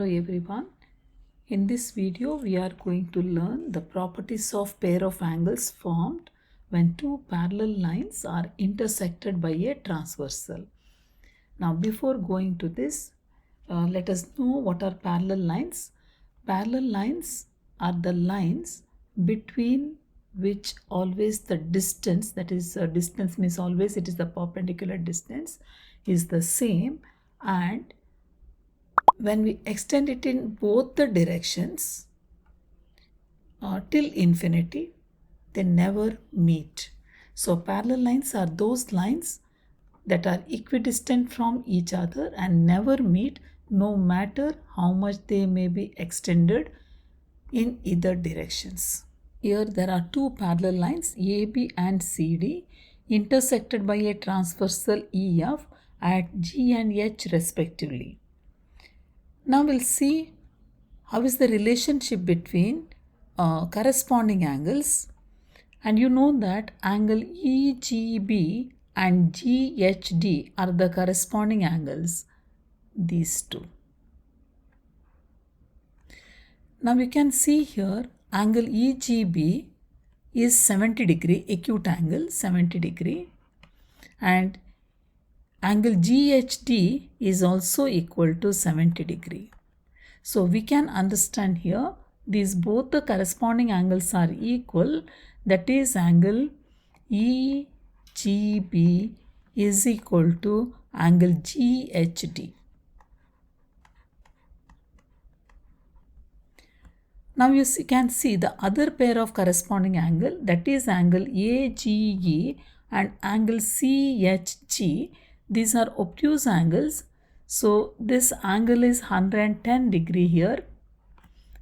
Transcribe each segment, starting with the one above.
Hello everyone. In this video we are going to learn the properties of pair of angles formed when two parallel lines are intersected by a transversal. Now before going to this, let us know what are parallel lines. Parallel lines are the lines between which always the distance, that is distance means always it is the perpendicular distance, is the same, and when we extend it in both the directions till infinity, they never meet. So parallel lines are those lines that are equidistant from each other and never meet, no matter how much they may be extended in either directions. Here there are two parallel lines AB and CD intersected by a transversal EF at G and H respectively. Now we'll see how is the relationship between corresponding angles, and you know that angle EGB and GHD are the corresponding angles, these two. Now you can see here angle EGB is 70 degree, acute angle 70 degree, and angle GHD is also equal to 70 degree. So we can understand here these both the corresponding angles are equal, that is angle EGB is equal to angle GHD. Now you can see the other pair of corresponding angle, that is angle AGE and angle CHG. These are obtuse angles. So this angle is 110 degree here.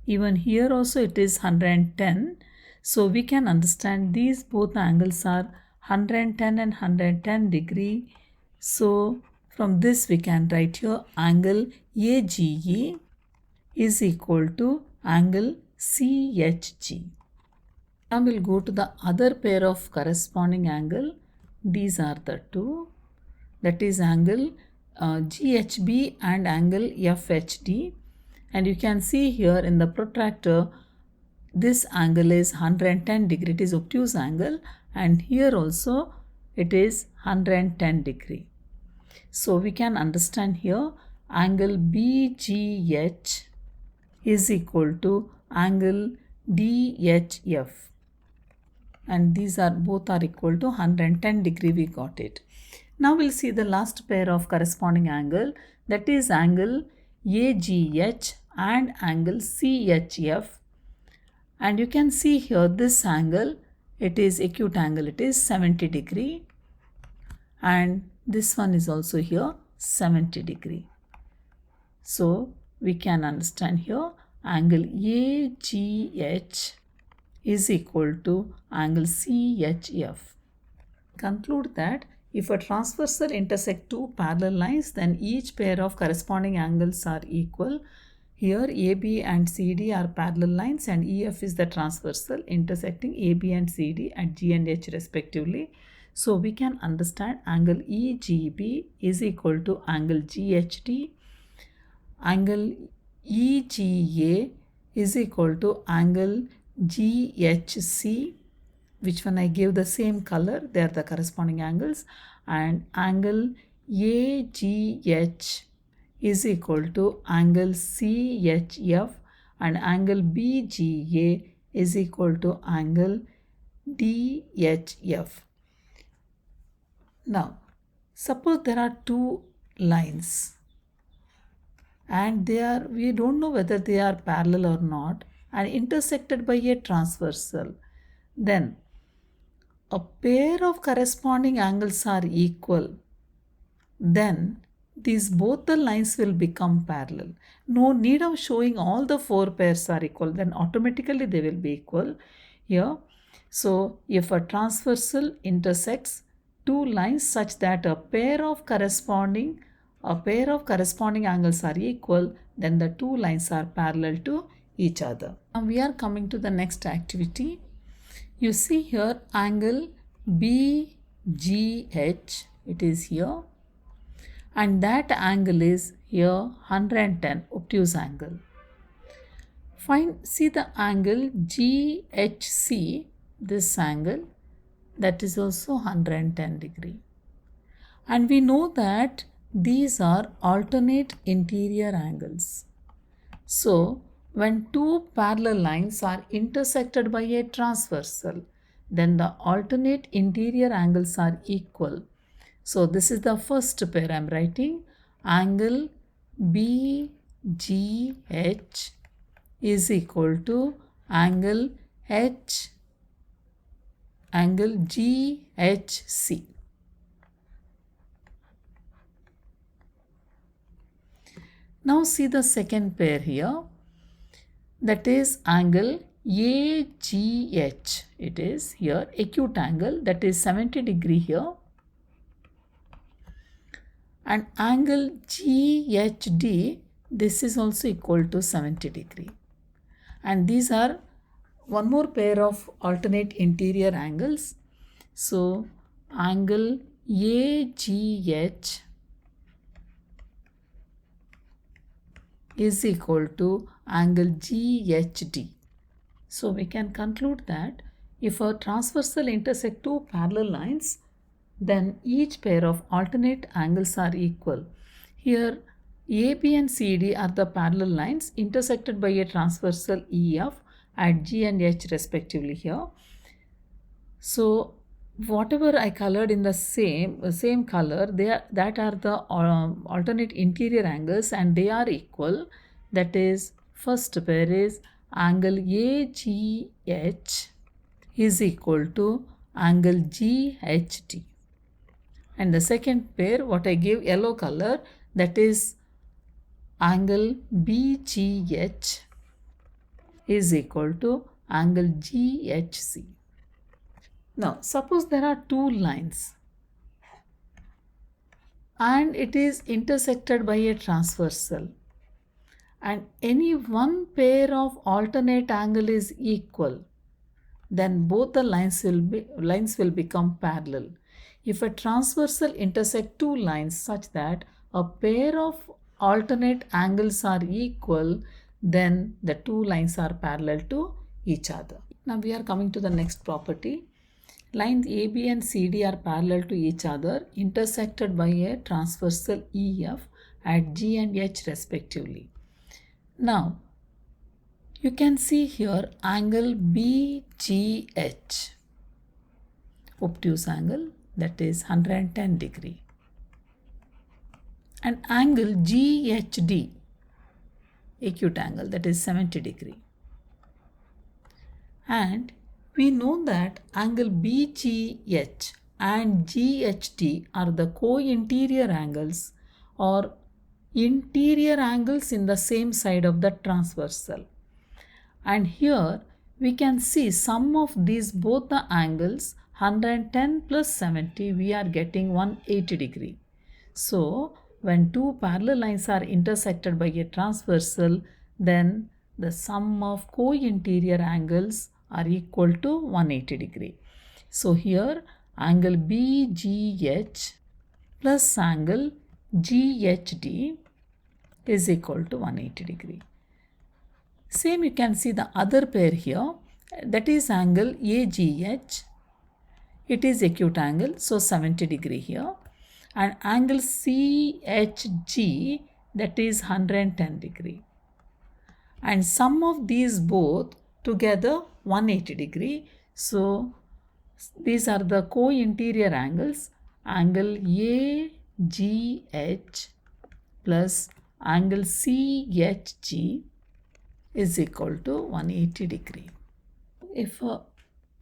Even here also it is 110. So we can understand these both angles are 110 and 110 degree. So from this we can write here angle AGE is equal to angle CHG. Now we'll go to the other pair of corresponding angle. These are the two, that is angle GHB and angle FHD, and you can see here in the protractor this angle is 110 degree, it is obtuse angle, and here also it is 110 degree. So we can understand here angle BGH is equal to angle DHF, and these are both are equal to 110 degree. We got it. Now we'll see the last pair of corresponding angle, that is angle AGH and angle CHF, and you can see here this angle, it is acute angle, it is 70 degree, and this one is also here 70 degree. So we can understand here angle AGH is equal to angle CHF. Conclude that if a transversal intersect two parallel lines, then each pair of corresponding angles are equal. Here AB and CD are parallel lines and EF is the transversal intersecting AB and CD at G and H respectively. So we can understand angle EGB is equal to angle GHD, angle EGA is equal to angle GHC, which one I gave the same color, they are the corresponding angles, and angle AGH is equal to angle CHF, and angle BGA is equal to angle DHF. Now suppose there are two lines and we don't know whether they are parallel or not and intersected by a transversal, then a pair of corresponding angles are equal, then these both the lines will become parallel. No need of showing all the four pairs are equal, then automatically they will be equal here. So if a transversal intersects two lines such that a pair of corresponding angles are equal, then the two lines are parallel to each other. Now we are coming to the next activity. You see here angle BGH, it is here, and that angle is here 110 obtuse angle. See the angle GHC, this angle, that is also 110 degree. And we know that these are alternate interior angles. So, when two parallel lines are intersected by a transversal, then the alternate interior angles are equal. So, this is the first pair I am writing. Angle BGH is equal to angle GHC. Now see the second pair here, that is angle AGH. It is here acute angle, that is 70 degree here, and angle GHD, this is also equal to 70 degree. And these are one more pair of alternate interior angles. So angle AGH is equal to angle GHD. So we can conclude that if a transversal intersect two parallel lines, then each pair of alternate angles are equal. Here AB and CD are the parallel lines intersected by a transversal EF at G and H respectively here. So whatever I colored in the same color, that are the alternate interior angles and they are equal. That is, first pair is angle AGH is equal to angle GHD. And the second pair, what I gave yellow color, that is angle BGH is equal to angle GHC. Now, suppose there are two lines and it is intersected by a transversal, and any one pair of alternate angle is equal, then both the lines will become parallel. If a transversal intersect two lines such that a pair of alternate angles are equal, then the two lines are parallel to each other. Now we are coming to the next property. Lines AB and CD are parallel to each other, intersected by a transversal EF at G and H respectively. Now, you can see here angle BGH, obtuse angle, that is 110 degree, and angle GHD, acute angle, that is 70 degree. And we know that angle BGH and GHD are the co-interior angles or interior angles in the same side of the transversal. And here we can see sum of these both the angles, 110 plus 70, we are getting 180 degree. So when two parallel lines are intersected by a transversal, then the sum of co-interior angles are equal to 180 degree. So here angle BGH plus angle GHD is equal to 180 degree. Same you can see the other pair here, that is angle AGH. It is acute angle, so 70 degree here, and angle CHG, that is 110 degree. And sum of these both together 180 degree. So these are the co-interior angles, angle AGH plus angle CHG is equal to 180 degree. If a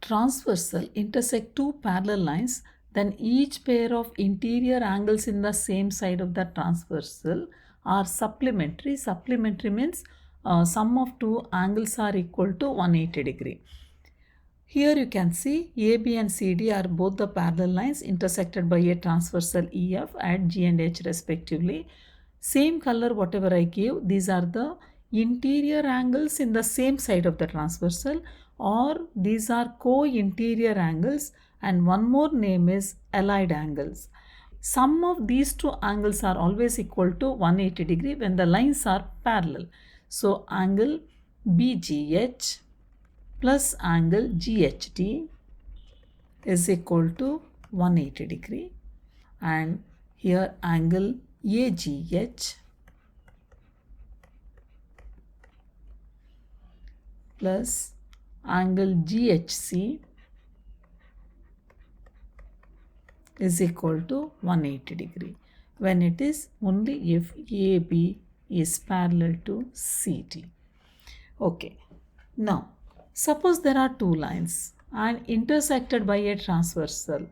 transversal intersect two parallel lines, then each pair of interior angles in the same side of the transversal are supplementary. Supplementary means sum of two angles are equal to 180 degree. Here you can see AB and CD are both the parallel lines intersected by a transversal EF at G and H respectively. Same color whatever I gave, these are the interior angles in the same side of the transversal, or these are co-interior angles, and one more name is allied angles. Sum of these two angles are always equal to 180 degree when the lines are parallel. So angle BGH plus angle GHD is equal to 180 degree, and here angle AGH plus angle GHC is equal to 180 degree when it is only if AB is parallel to CD. Okay, now suppose there are two lines and intersected by a transversal,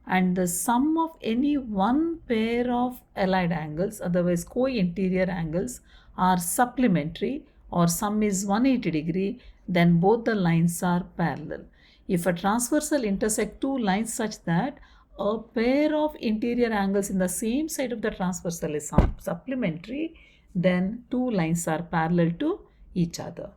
and the sum of any one pair of allied angles, otherwise co-interior angles, are supplementary or sum is 180 degree, then both the lines are parallel. If a transversal intersect two lines such that a pair of interior angles in the same side of the transversal is supplementary, then two lines are parallel to each other.